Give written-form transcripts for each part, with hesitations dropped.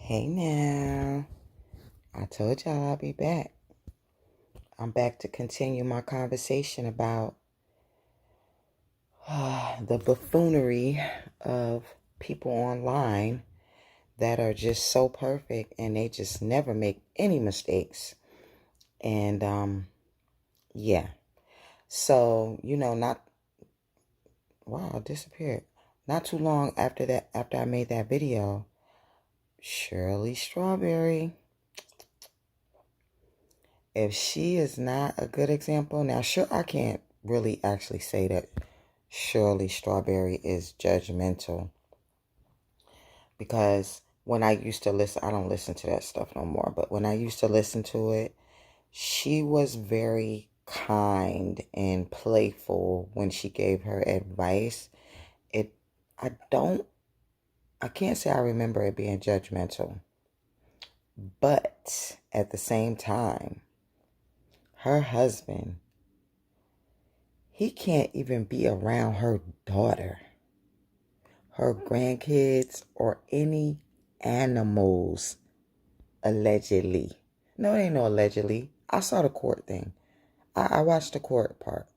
Hey now, I told y'all I'll be back. I'm back to continue my conversation about the buffoonery of people online that are just so perfect and they just never make any mistakes. And yeah, so wow, it disappeared. Not too long after that, after I made that video, Shirley Strawberry. If she is not a good example, now sure, I can't really actually say that Shirley Strawberry is judgmental, because when I used to listen, I don't listen to that stuff no more, but when I used to listen to it, she was very kind and playful when she gave her advice. It, I don't, I can't say I remember it being judgmental, but at the same time, her husband, he can't even be around her daughter, her grandkids, or any animals, allegedly. No, it ain't no allegedly. I saw the court thing. I watched the court part.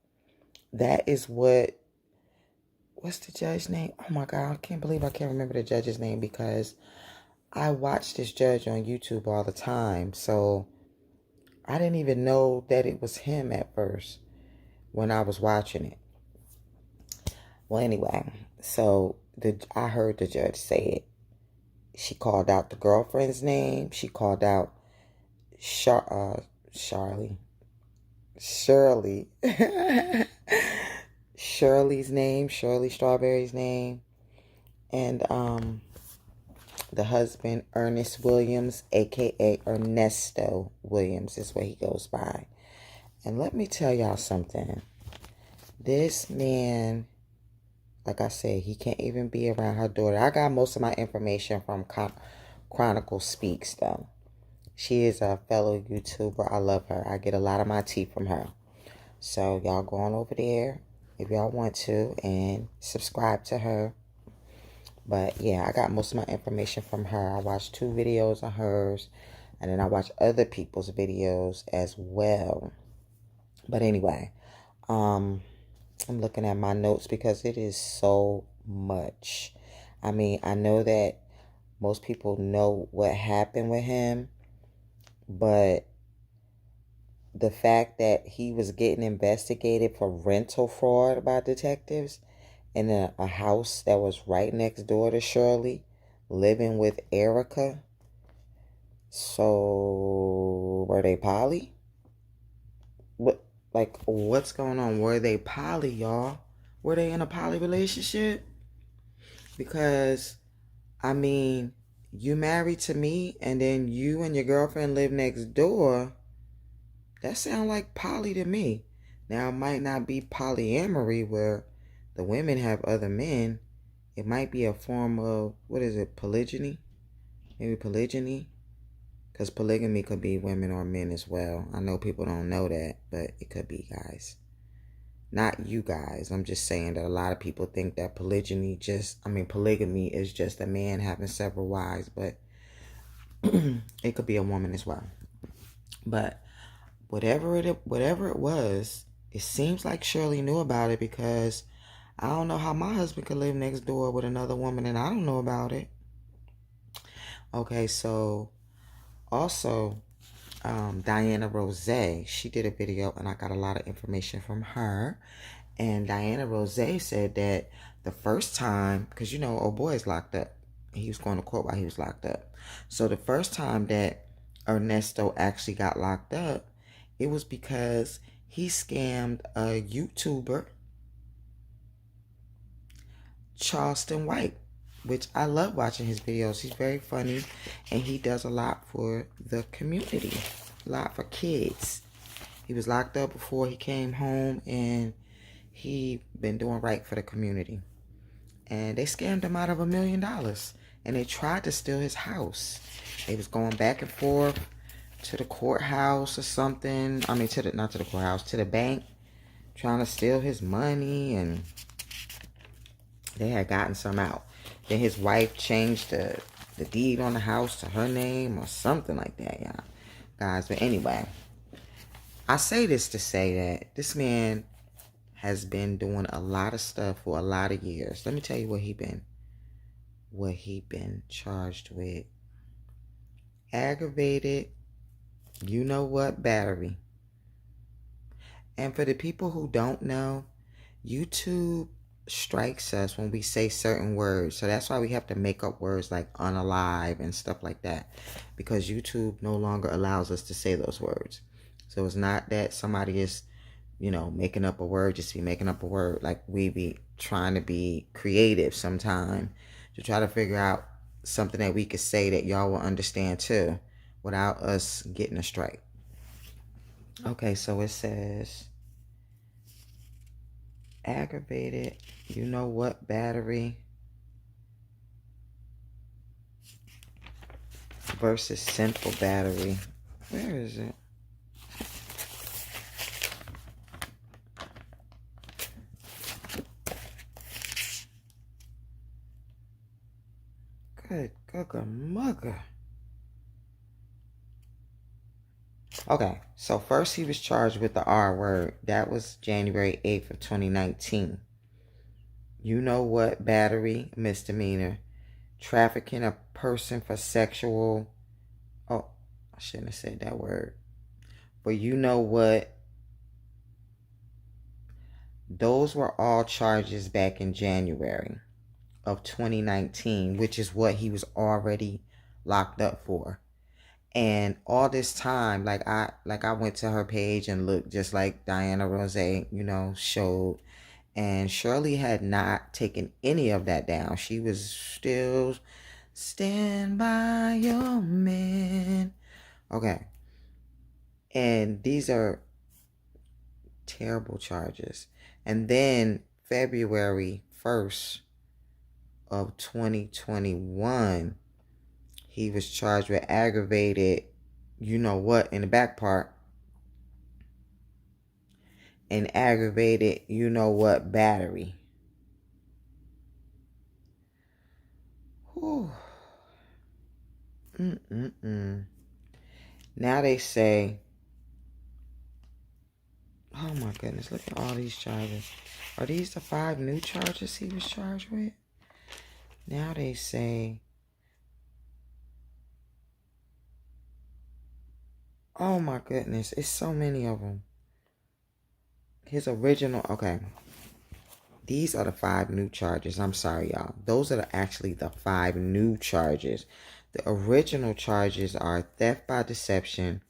That is what's the judge's name? Oh my God, I can't believe I can't remember the judge's name, because I watch this judge on YouTube all the time. So I didn't even know that it was him at first when I was watching it. Well, anyway, so I heard the judge say it. She called out the girlfriend's name. She called out Shirley. Shirley's name, Shirley Strawberry's name. And the husband, Ernest Williams, aka Ernesto Williams, is what he goes by. And let me tell y'all something. This man, like I said, he can't even be around her daughter. I got most of my information from Chronicle Speaks, though. She is a fellow YouTuber. I love her. I get a lot of my tea from her. So y'all go on over there if y'all want to and subscribe to her. But yeah, I got most of my information from her. I watched 2 videos of hers, and then I watched other people's videos as well. But anyway, I'm looking at my notes because it is so much. I mean, I know that most people know what happened with him, but the fact that he was getting investigated for rental fraud by detectives in a house that was right next door to Shirley, living with Erica. So, were they poly? What's going on? Were they poly, y'all? Were they in a poly relationship? Because, I mean, you married to me and then you and your girlfriend live next door. That sounds like poly to me. Now, it might not be polyamory where the women have other men. It might be a form of, what is it, polygyny? Maybe polygyny? Because polygamy could be women or men as well. I know people don't know that, but it could be, guys. Not you guys. I'm just saying that a lot of people think that polygamy is just a man having several wives, but it could be a woman as well. But whatever it was, it seems like Shirley knew about it, because I don't know how my husband could live next door with another woman and I don't know about it. Okay, so also, Diana Rose, she did a video and I got a lot of information from her. And Diana Rose said that the first time, because old boy is locked up. He was going to court while he was locked up. So the first time that Ernesto actually got locked up, it was because he scammed a YouTuber, Charleston White, which I love watching his videos. He's very funny and he does a lot for the community, a lot for kids. He was locked up before he came home and he been doing right for the community. And they scammed him out of $1 million and they tried to steal his house. They was going back and forth to the courthouse or something. I mean, not to the courthouse, to the bank, trying to steal his money, and they had gotten some out. Then his wife changed the the deed on the house to her name or something like that, y'all. Guys, but anyway, I say this to say that this man has been doing a lot of stuff for a lot of years. Let me tell you what he been charged with. Aggravated, you know what, battery. And for the people who don't know, YouTube strikes us when we say certain words. So that's why we have to make up words like unalive and stuff like that. Because YouTube no longer allows us to say those words. So it's not that somebody is, making up a word, just be making up a word. Like we be trying to be creative sometime to try to figure out something that we could say that y'all will understand too without us getting a strike. Okay, so it says aggravated, you know what, battery versus simple battery. Where is it? Good mugger. Okay, so first he was charged with the R word. That was January 8th of 2019. You know what, battery, misdemeanor. Trafficking a person for sexual... Oh, I shouldn't have said that word. But you know what? Those were all charges back in January of 2019, which is what he was already locked up for. And all this time, like I went to her page and looked just like Diana Rose, showed. And Shirley had not taken any of that down. She was still stand by your man. Okay. And these are terrible charges. And then February 1st of 2021, he was charged with aggravated, you know what, in the back part, and aggravated, you know what, battery. Whew. Now they say, oh my goodness, look at all these charges. Are these the 5 new charges he was charged with? Now they say, oh my goodness, it's so many of them. His original, okay. These are the 5 new charges. I'm sorry, y'all. Those are actually the 5 new charges. The original charges are theft by deception,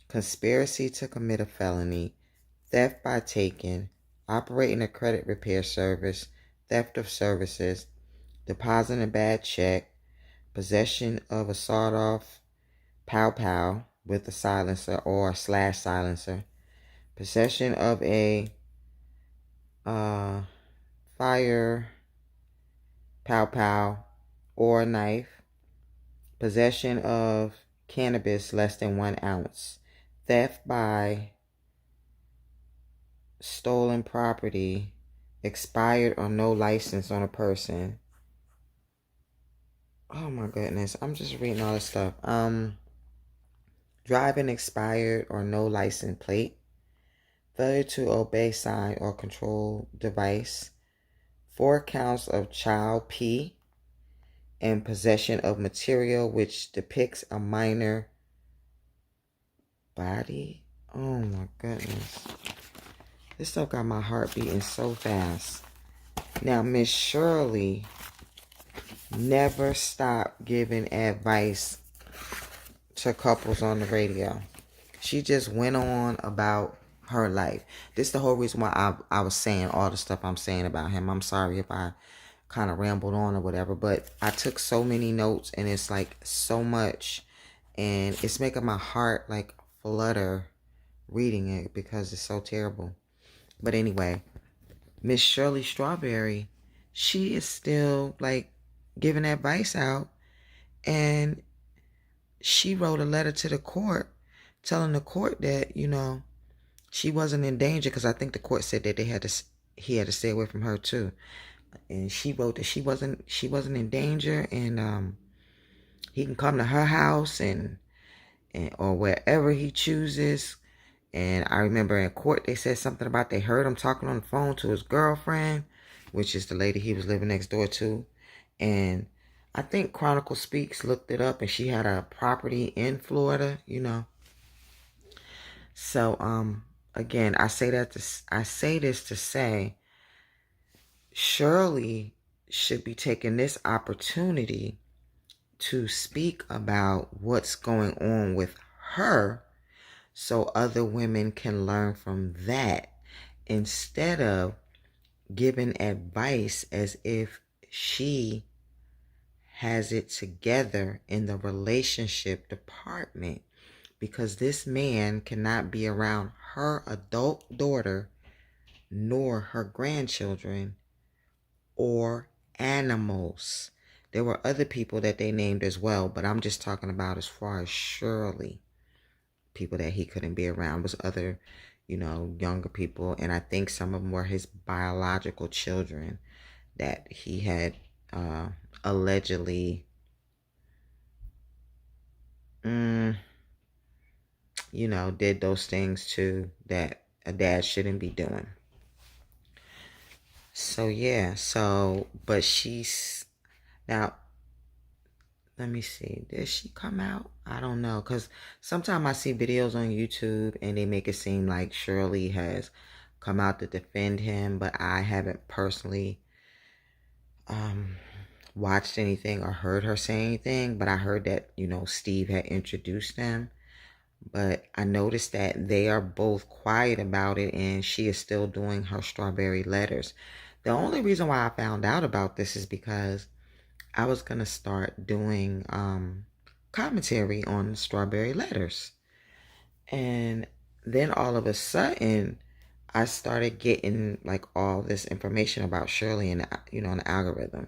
conspiracy to commit a felony, theft by taking, operating a credit repair service, theft of services, depositing a bad check, possession of a sawed-off pow-pow with a silencer or a slash silencer, possession of a fire pow-pow or a knife, possession of cannabis less than 1 ounce, theft by stolen property, expired or no license on a person. Oh my goodness, I'm just reading all this stuff. Driving expired or no license plate, failure to obey sign or control device, 4 counts of child P, and possession of material which depicts a minor body. Oh my goodness. This stuff got my heart beating so fast. Now, Miss Shirley never stopped giving advice to couples on the radio. She just went on about her life. This is the whole reason why I was saying all the stuff I'm saying about him. I'm sorry if I kind of rambled on or whatever, but I took so many notes and it's like so much, and it's making my heart like flutter reading it because it's so terrible. But anyway, Miss Shirley Strawberry, she is still like giving advice out, and she wrote a letter to the court telling the court that, she wasn't in danger, because I think the court said that he had to stay away from her too. And she wrote that she wasn't in danger, and He can come to her house or wherever he chooses. And I remember in court they said something about they heard him talking on the phone to his girlfriend, which is the lady he was living next door to. And I think Chronicle Speaks looked it up, and she had a property in Florida, So again, I say this to say Shirley should be taking this opportunity to speak about what's going on with her so other women can learn from that instead of giving advice as if she has it together in the relationship department, because this man cannot be around her adult daughter nor her grandchildren or animals. There were other people that they named as well, but I'm just talking about as far as Shirley. People that he couldn't be around was other, younger people. And I think some of them were his biological children that he had allegedly, did those things too that a dad shouldn't be doing. So, yeah. But she's, now, let me see. Did she come out? I don't know. Because sometimes I see videos on YouTube and they make it seem like Shirley has come out to defend him. But I haven't personally watched anything or heard her say anything. But I heard that, Steve had introduced them. But I noticed that they are both quiet about it, and she is still doing her strawberry letters. The only reason why I found out about this is because I was going to start doing commentary on strawberry letters. And then all of a sudden, I started getting like all this information about Shirley and, on the algorithm.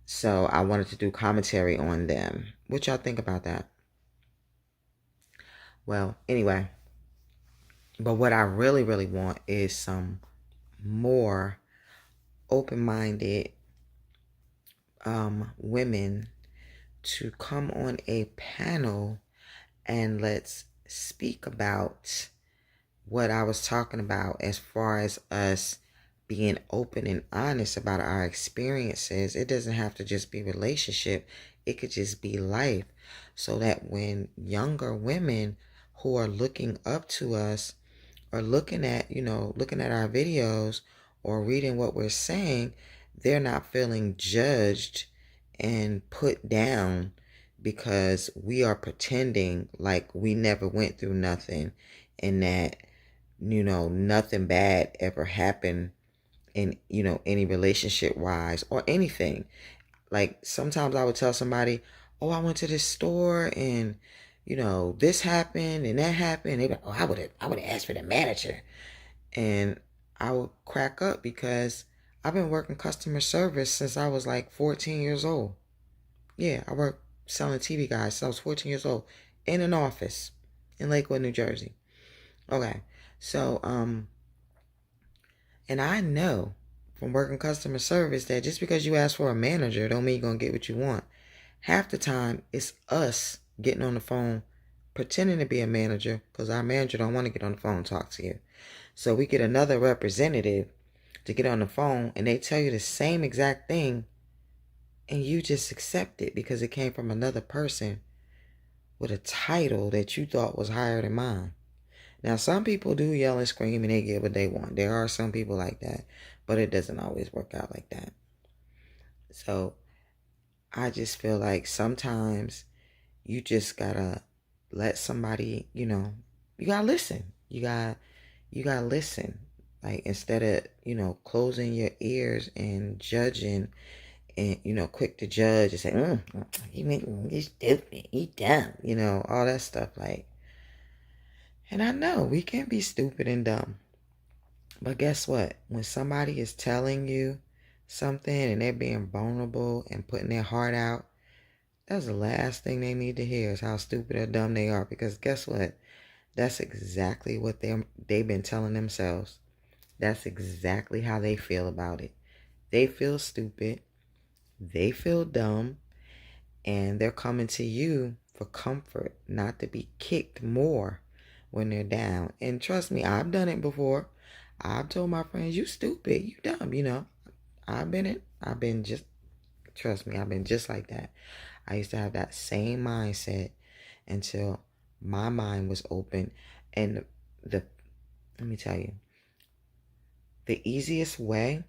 So I wanted to do commentary on them. What y'all think about that? Well, anyway, but what I really, really want is some more open-minded women to come on a panel and let's speak about what I was talking about as far as us being open and honest about our experiences. It doesn't have to just be relationship. It could just be life. So that when younger women who are looking up to us or looking at our videos or reading what we're saying, they're not feeling judged and put down because we are pretending like we never went through nothing and that, nothing bad ever happened in, any relationship wise or anything. Like sometimes I would tell somebody, oh, I went to this store and, this happened and that happened. They'd be like, oh, I would have asked for the manager. And I would crack up because I've been working customer service since I was like 14 years old. Yeah, I worked selling TV guides since I was 14 years old in an office in Lakewood, New Jersey. Okay, so, and I know from working customer service that just because you ask for a manager don't mean you're going to get what you want. Half the time, it's us getting on the phone pretending to be a manager because our manager don't want to get on the phone and talk to you. So we get another representative to get on the phone and they tell you the same exact thing and you just accept it because it came from another person with a title that you thought was higher than mine. Now, some people do yell and scream and they get what they want. There are some people like that, but it doesn't always work out like that. So I just feel like sometimes you just gotta let somebody, you gotta listen. You gotta listen. Like instead of, closing your ears and judging and, quick to judge and say, he's stupid, he dumb, all that stuff. Like, and I know we can be stupid and dumb. But guess what? When somebody is telling you something and they're being vulnerable and putting their heart out, that's the last thing they need to hear is how stupid or dumb they are. Because guess what? That's exactly what they've been telling themselves. That's exactly how they feel about it. They feel stupid. They feel dumb. And they're coming to you for comfort, not to be kicked more when they're down. And trust me, I've done it before. I've told my friends, you stupid, you dumb, I've been just, trust me, I've been just like that. I used to have that same mindset until my mind was open. And the let me tell you, the easiest way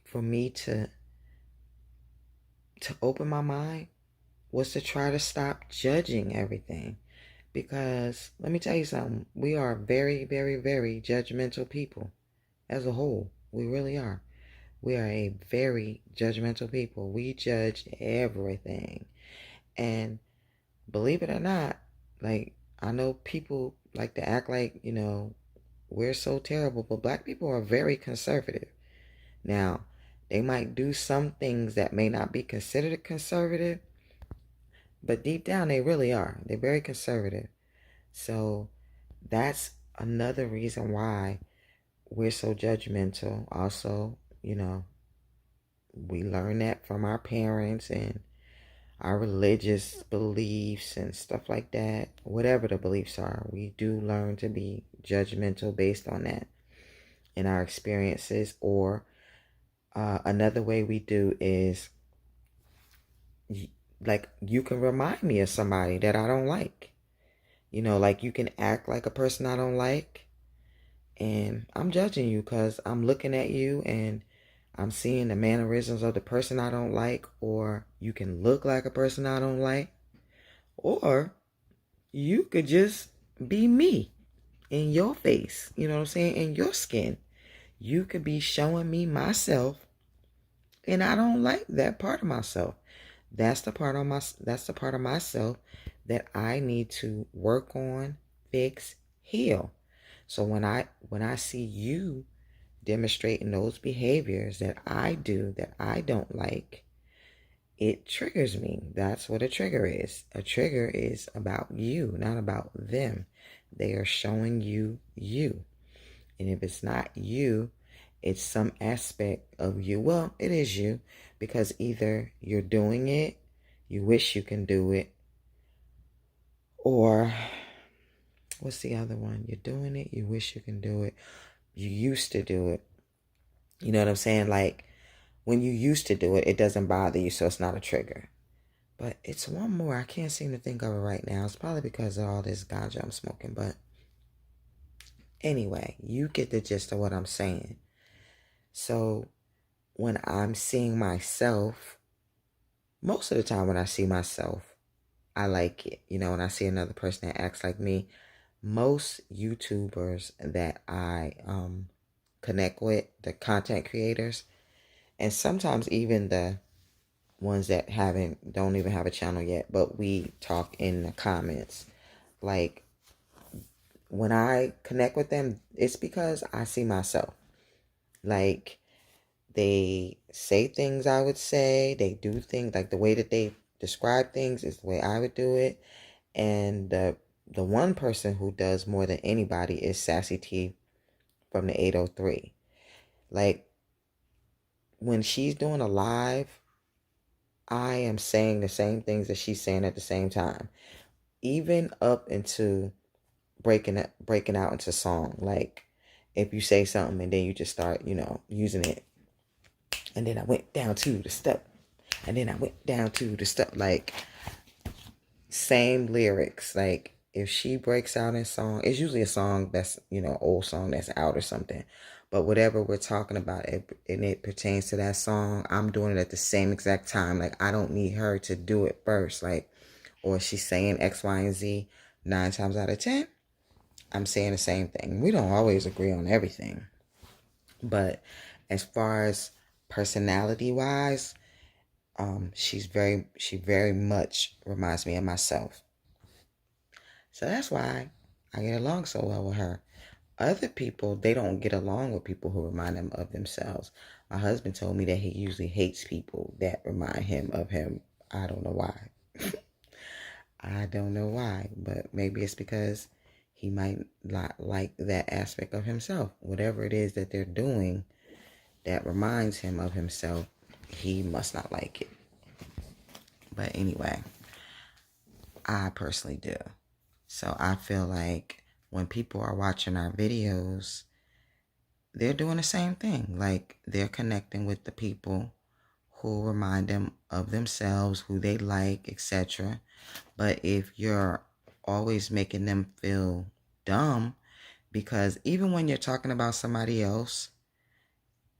for me to open my mind was to try to stop judging everything. Because let me tell you something, we are very, very, very judgmental people as a whole. We really are. We are a very judgmental people. We judge everything. And believe it or not, like, I know people like to act like, we're so terrible, but black people are very conservative. Now, they might do some things that may not be considered conservative, but deep down they really are. They're very conservative. So that's another reason why we're so judgmental. Also, we learn that from our parents and our religious beliefs and stuff like that. Whatever the beliefs are, we do learn to be judgmental based on that in our experiences. Or another way we do is, like, you can remind me of somebody that I don't like. Like, you can act like a person I don't like, and I'm judging you because I'm looking at you and I'm seeing the mannerisms of the person I don't like. Or you can look like a person I don't like. Or you could just be me in your face, you know what I'm saying, in your skin. You could be showing me myself, and I don't like that part of myself. That's the part of myself that I need to work on, fix, heal. So when I see you demonstrating those behaviors that I do that I don't like, it triggers me. That's what a trigger is. A trigger is about you, not about them. They are showing you you. And if it's not you, it's some aspect of you. Well, it is you, because either you're doing it, you wish you can do it, or what's the other one? You're doing it, you wish you can do it, you used to do it. You know what I'm saying? Like, when you used to do it, it doesn't bother you, so it's not a trigger. But it's one more. I can't seem to think of it right now. It's probably because of all this ganja I'm smoking. But anyway, you get the gist of what I'm saying. So when I'm seeing myself, most of the time when I see myself, I like it. When I see another person that acts like me, most YouTubers that I connect with, the content creators, and sometimes even the ones that don't even have a channel yet, but we talk in the comments. Like, when I connect with them, it's because I see myself. Like, they say things I would say, they do things, like the way that they describe things is the way I would do it. And the one person who does more than anybody is Sassy T from the 803. Like, when she's doing a live, I am saying the same things that she's saying at the same time, even up into breaking out into song. Like, if you say something and then you just start, using it, and then I went down to the step, and then I went down to the step, like, same lyrics. Like, if she breaks out in song, it's usually a song that's, old song that's out or something. But whatever we're talking about, and it pertains to that song, I'm doing it at the same exact time. Like, I don't need her to do it first. Like, or she's saying X, Y, and Z 9 times out of 10, I'm saying the same thing. We don't always agree on everything. But as far as personality wise, she very much reminds me of myself. So that's why I get along so well with her. Other people, they don't get along with people who remind them of themselves. My husband told me that he usually hates people that remind him of him. I don't know why. I don't know why, but maybe it's because he might not like that aspect of himself. Whatever it is that they're doing that reminds him of himself, he must not like it. But anyway, I personally do. So I feel like when people are watching our videos, they're doing the same thing. Like they're connecting with the people who remind them of themselves, who they like, etc. But if you're always making them feel dumb, because even when you're talking about somebody else,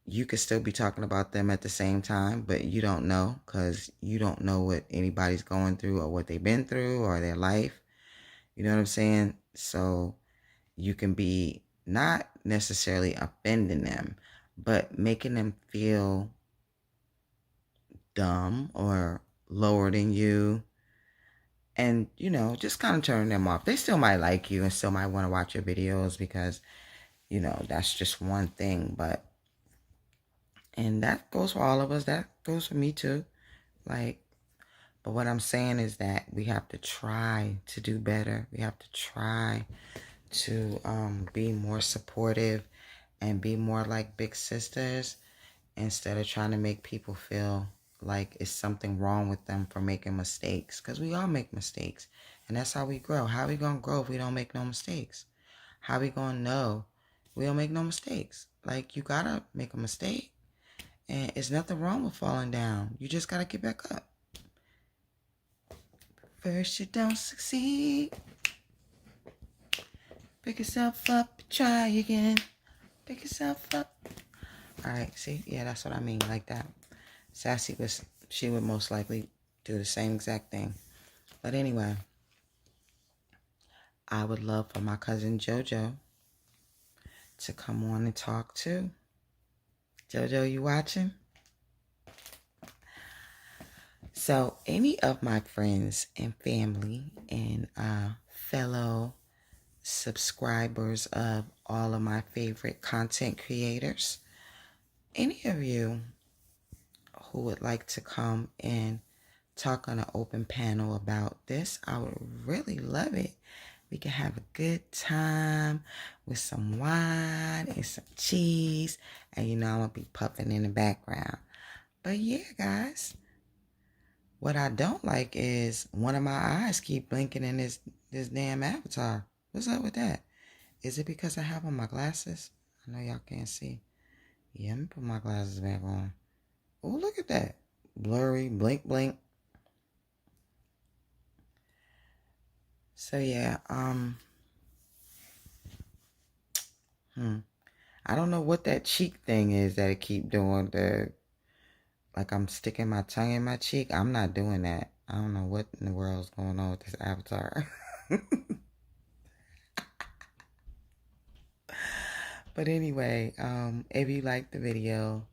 you could still be talking about them at the same time, but you don't know because you don't know what anybody's going through or what they've been through or their life. You know what I'm saying? So you can be not necessarily offending them, but making them feel dumb or lower than you. And, just kind of turning them off. They still might like you and still might want to watch your videos because, that's just one thing. And that goes for all of us. That goes for me too. But what I'm saying is that we have to try to do better. We have to try to be more supportive and be more like big sisters instead of trying to make people feel like it's something wrong with them for making mistakes. Because we all make mistakes. And that's how we grow. How we going to grow if we don't make no mistakes? How we going to know we don't make no mistakes? Like, you got to make a mistake. And it's nothing wrong with falling down. You just got to get back up. First you don't succeed. Pick yourself up, try again. Pick yourself up. Alright, see? Yeah, that's what I mean, like that. Sassy she would most likely do the same exact thing. But anyway, I would love for my cousin JoJo to come on and talk too. JoJo, you watching? So any of my friends and family and fellow subscribers of all of my favorite content creators, any of you who would like to come and talk on an open panel about this, I would really love it. We can have a good time with some wine and some cheese, and I'm gonna be puffing in the background. But yeah, guys, what I don't like is one of my eyes keep blinking in this damn avatar. What's up with that? Is it because I have on my glasses? I know y'all can't see. Yeah, let me put my glasses back on. Oh, look at that. Blurry, blink, blink. So yeah, I don't know what that cheek thing is that it keep doing. Like I'm sticking my tongue in my cheek. I'm not doing that. I don't know what in the world's going on with this avatar. But anyway, if you like the video,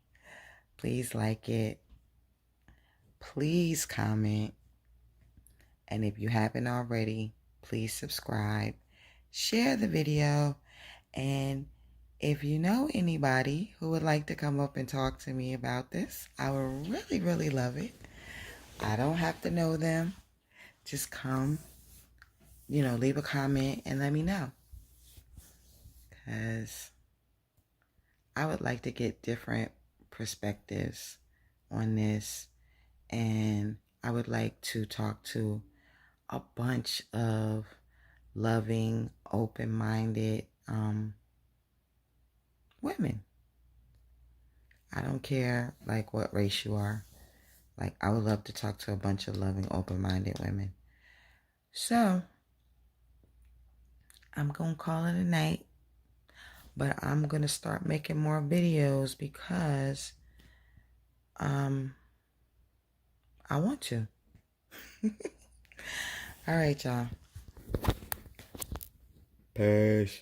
please like it. Please comment. And if you haven't already, please subscribe. Share the video. And if you know anybody who would like to come up and talk to me about this, I would really, really love it. I don't have to know them. Just come, leave a comment and let me know. Because I would like to get different perspectives on this. And I would like to talk to a bunch of loving, open-minded women. I don't care what race you are. I would love to talk to a bunch of loving, open-minded women. So I'm gonna call it a night, but I'm gonna start making more videos because I want to. All right, y'all. Peace.